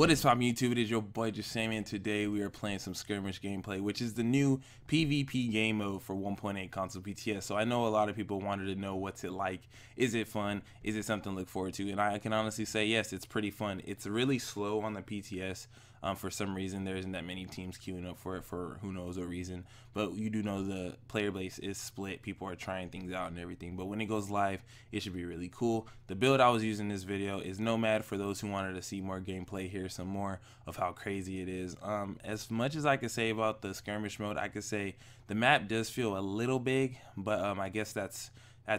What is poppin' YouTube? It is your boy Jesimein. Today we are playing some Skirmish gameplay, which is the new PvP game mode for 1.8 console PTS. So I know a lot of people wanted to know what's it like. Is it fun? Is it something to look forward to? And I can honestly say yes, it's pretty fun. It's really slow on the PTS. For some reason, there isn't that many teams queuing up for it for who knows what reason. But you do know the player base is split. People are trying things out and everything. But when it goes live, it should be really cool. The build I was using in this video is Nomad for those who wanted to see more gameplay, hear some more of how crazy it is. As much as I could say about the Skirmish mode, I could say the map does feel a little big, but I guess that's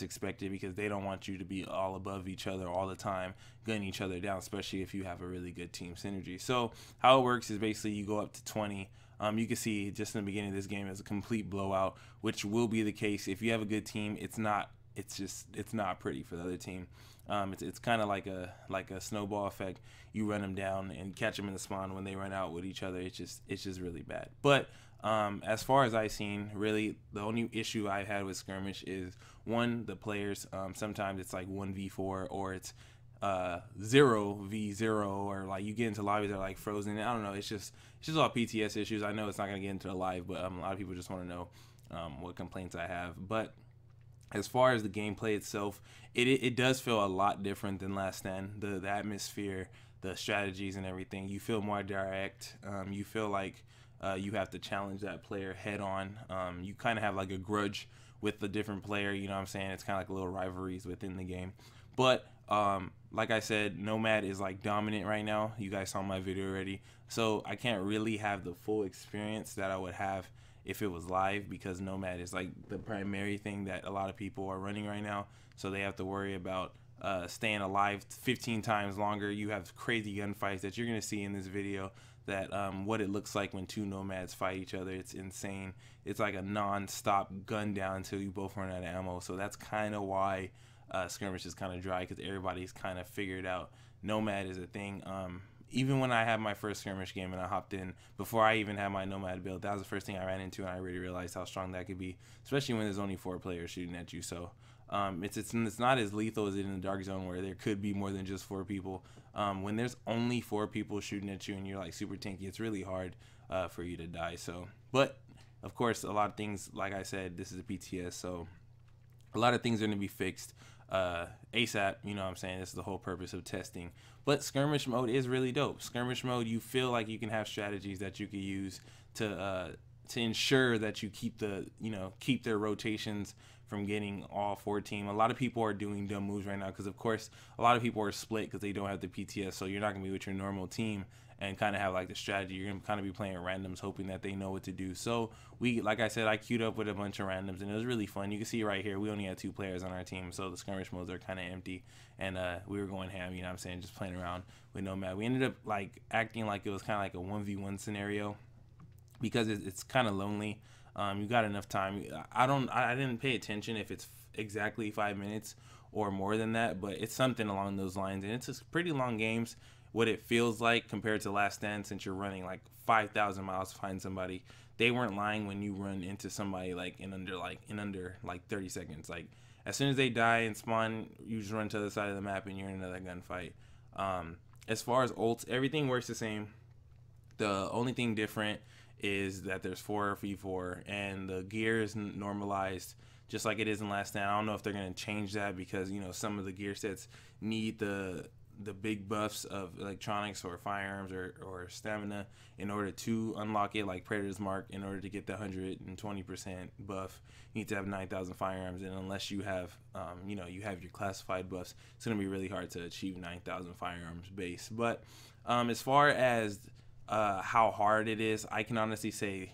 expected because they don't want you to be all above each other all the time, gunning each other down, especially if you have a really good team synergy. So how it works is basically you go up to 20. You can see just in the beginning of this game is a complete blowout, which will be the case if you have a good team. It's not pretty for the other team. It's kind of like a snowball effect. You run them down and catch them in the spawn. When they run out with each other, it's just really bad. But as far as I've seen, really the only issue I've had with Skirmish is one, the players. Sometimes it's like 1v4 or it's 0v0, or like you get into lobbies that are like frozen. I don't know. It's just all PTS issues. I know it's not gonna get into the live, but a lot of people just want to know what complaints I have. But as far as the gameplay itself, it does feel a lot different than Last Stand. The atmosphere, the strategies and everything, you feel more direct. You feel like you have to challenge that player head on. You kind of have like a grudge with the different player, you know what I'm saying? It's kind of like a little rivalries within the game. But like I said, Nomad is like dominant right now. You guys saw my video already. So I can't really have the full experience that I would have if it was live, because Nomad is like the primary thing that a lot of people are running right now. So they have to worry about staying alive 15 times longer. You have crazy gunfights that you're going to see in this video, that what it looks like when two Nomads fight each other. It's insane. It's like a non-stop gun down until you both run out of ammo. So that's kind of why Skirmish is kind of dry, because everybody's kind of figured out Nomad is a thing. Even when I had my first Skirmish game and I hopped in, before I even had my Nomad build, that was the first thing I ran into, and I really realized how strong that could be, especially when there's only 4 players shooting at you. So it's not as lethal as it in the Dark Zone, where there could be more than just 4 people. When there's only 4 people shooting at you and you're like super tanky, it's really hard for you to die. So, but of course, a lot of things, like I said, this is a PTS, so a lot of things are going to be fixed ASAP. You know what I'm saying? This is the whole purpose of testing. But Skirmish mode is really dope. Skirmish mode, you feel like you can have strategies that you could use to ensure that you keep their rotations from getting all 4 team. A lot of people are doing dumb moves right now because, of course, a lot of people are split because they don't have the PTS. So you're not gonna be with your normal team and kind of have like the strategy. You're gonna kind of be playing randoms, hoping that they know what to do. So like I said, I queued up with a bunch of randoms and it was really fun. You can see right here, we only had 2 players on our team, so the Skirmish modes are kind of empty, and we were going ham. You know what I'm saying? Just playing around with Nomad. We ended up like acting like it was kind of like a 1v1 scenario because it's kind of lonely. You got enough time. I didn't pay attention if it's exactly 5 minutes or more than that, but it's something along those lines, and it's just pretty long games. What it feels like compared to Last Stand, since you're running like 5,000 miles to find somebody, they weren't lying when you run into somebody like in under 30 seconds. Like as soon as they die and spawn, you just run to the other side of the map and you're in another gunfight. As far as ults, everything works the same. The only thing different is that there's 4v4 and the gear is normalized just like it is in Last Stand. I don't know if they're going to change that because, you know, some of the gear sets need the big buffs of electronics or firearms or stamina in order to unlock it, like Predator's Mark. In order to get the 120% buff, you need to have 9,000 firearms, and unless you have you have your classified buffs, it's going to be really hard to achieve 9,000 firearms base. But as far as how hard it is, I can honestly say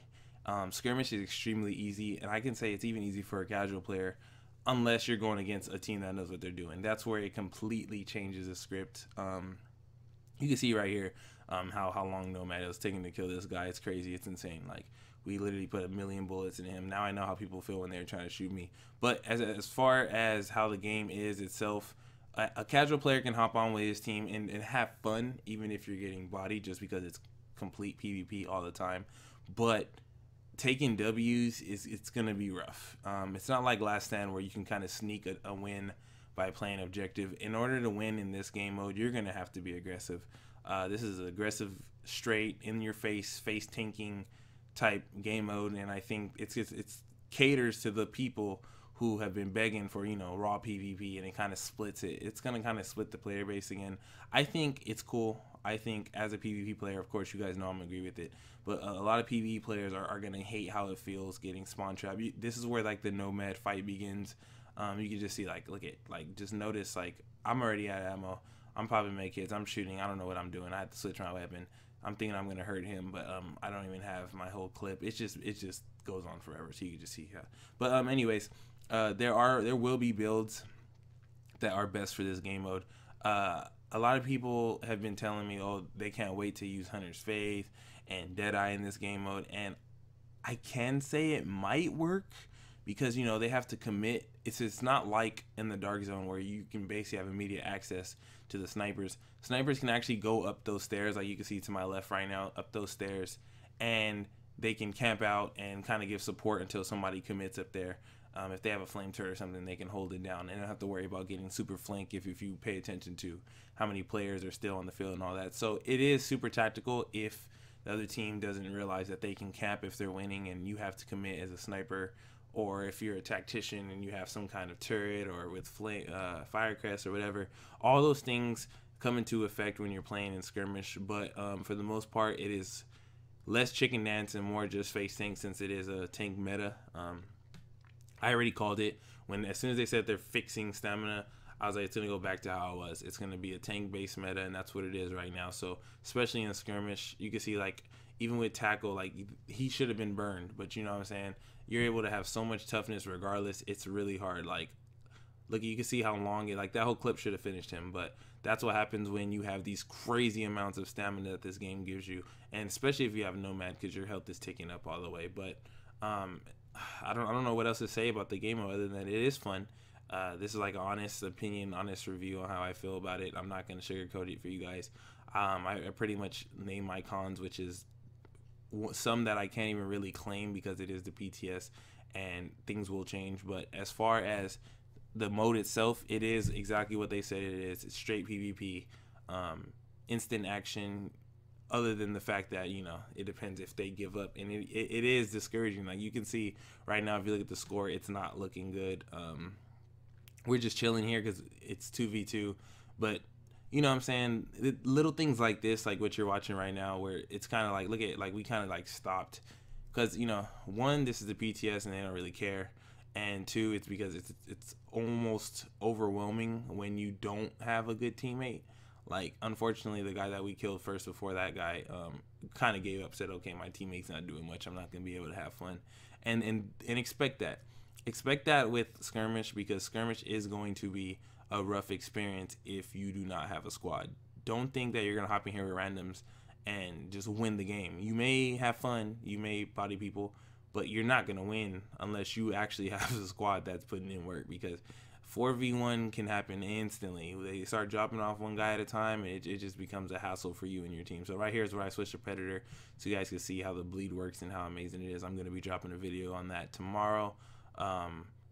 Skirmish is extremely easy, and I can say it's even easy for a casual player, unless you're going against a team that knows what they're doing. That's where it completely changes the script. You can see right here how long Nomad is taking to kill this guy. It's crazy. It's insane. Like, we literally put 1,000,000 bullets in him. Now I know how people feel when they're trying to shoot me. But as far as how the game is itself, a casual player can hop on with his team and have fun, even if you're getting bodied, just because it's complete PvP all the time. But taking W's it's gonna be rough. It's not like Last Stand where you can kind of sneak a win by playing objective. In order to win in this game mode, you're gonna have to be aggressive. This is an aggressive, straight, in your face tanking type game mode, and I think it's caters to the people who have been begging for, you know, raw PvP, and it kind of splits it. It's gonna kind of split the player base again. I think it's cool. I think as a PvP player, of course, you guys know I'm gonna agree with it, but a lot of PvE players are gonna hate how it feels getting spawn trapped. This is where like the nomad fight begins. You can just see, like, look at, like, just notice, like, I'm already out of ammo. I'm popping med kits. I'm shooting. I don't know what I'm doing. I have to switch my weapon. I'm thinking I'm gonna hurt him, but I don't even have my whole clip. It just goes on forever, so you can just see how. But anyways, there will be builds that are best for this game mode. A lot of people have been telling me, oh, they can't wait to use Hunter's Faith and Deadeye in this game mode, and I can say it might work because, you know, they have to commit. It's not like in the Dark Zone where you can basically have immediate access to the snipers. Snipers can actually go up those stairs, like you can see to my left right now, up those stairs, and they can camp out and kind of give support until somebody commits up there. If they have a flame turret or something, they can hold it down and don't have to worry about getting super flank if you pay attention to how many players are still on the field and all that. So it is super tactical if the other team doesn't realize that they can camp if they're winning and you have to commit as a sniper, or if you're a tactician and you have some kind of turret or with firecrest or whatever. All those things come into effect when you're playing in Skirmish, but for the most part, it is less chicken dance and more just face tank, since it is a tank meta. I already called it as soon as they said they're fixing stamina. I was like, it's gonna go back to how it was. It's gonna be a tank based meta, and that's what it is right now. So especially in Skirmish, you can see, like, even with tackle, like, he should have been burned, but you know what I'm saying, you're able to have so much toughness regardless. It's really hard. Like, look, you can see how long it, like, that whole clip should have finished him, but that's what happens when you have these crazy amounts of stamina that this game gives you, and especially if you have Nomad, because your health is ticking up all the way. But I don't know what else to say about the game other than it is fun. This is like an honest opinion, honest review on how I feel about it. I'm not going to sugarcoat it for you guys. I pretty much name my cons, which is some that I can't even really claim because it is the PTS and things will change. But as far as the mode itself, it is exactly what they said it is. It's straight PvP, instant action, other than the fact that, you know, it depends if they give up, and it is discouraging. Like, you can see right now, if you look at the score, it's not looking good. We're just chilling here because it's 2v2, but you know what I'm saying, little things like this, like what you're watching right now, where it's kind of like, look at, like, we kind of like stopped because, you know, one, this is the PTS and they don't really care, and two, it's because it's almost overwhelming when you don't have a good teammate. Like, unfortunately, the guy that we killed first before that guy kind of gave up, said, okay, my teammate's not doing much, I'm not going to be able to have fun. And expect that. Expect that with Skirmish, because Skirmish is going to be a rough experience if you do not have a squad. Don't think that you're going to hop in here with randoms and just win the game. You may have fun, you may body people, but you're not going to win unless you actually have a squad that's putting in work, because 4v1 can happen instantly. They start dropping off one guy at a time, and it just becomes a hassle for you and your team. So right here is where I switched to Predator, so you guys can see how the bleed works and how amazing it is. I'm going to be dropping a video on that tomorrow,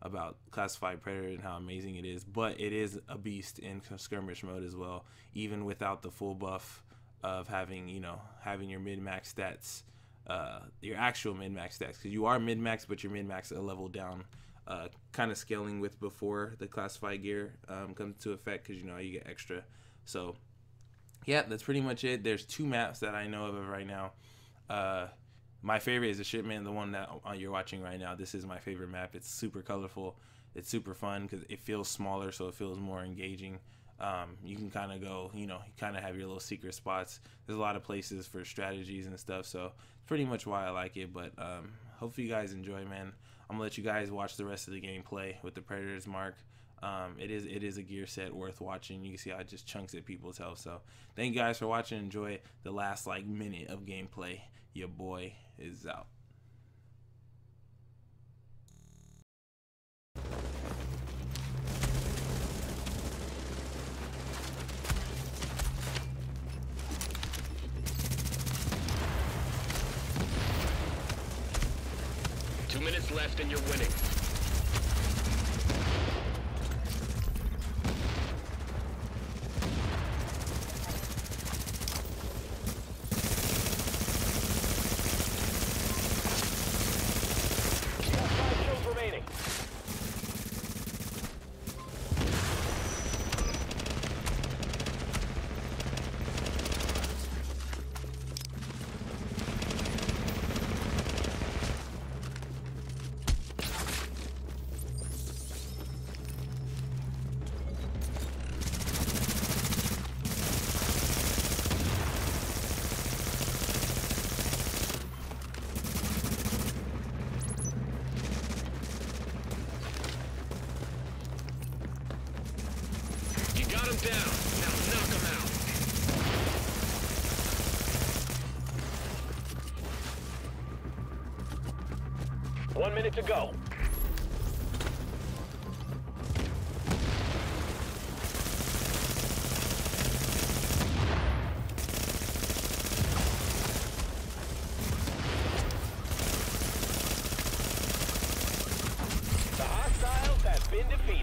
about classified Predator and how amazing it is. But it is a beast in Skirmish mode as well, even without the full buff of having, you know, having your mid-max stats, your actual mid-max stats, because you are mid-max, but your mid-max a level down, kind of scaling with before the classified gear comes to effect, because, you know, you get extra. So yeah, that's pretty much it. There's two maps that I know of right now. My favorite is the Shipment, the one that you're watching right now. This is my favorite map. It's super colorful. It's super fun because it feels smaller, so it feels more engaging. You can kind of go, you know, you kind of have your little secret spots. There's a lot of places for strategies and stuff, so it's pretty much why I like it. But hopefully you guys enjoy, man. I'm gonna let you guys watch the rest of the gameplay with the Predator's mark. It is a gear set worth watching. You can see how it just chunks at people's health. So thank you guys for watching. Enjoy the last like minute of gameplay. Your boy is out. Minutes left and you're winning. down. Now knock them out. One minute to go. The hostiles have been defeated.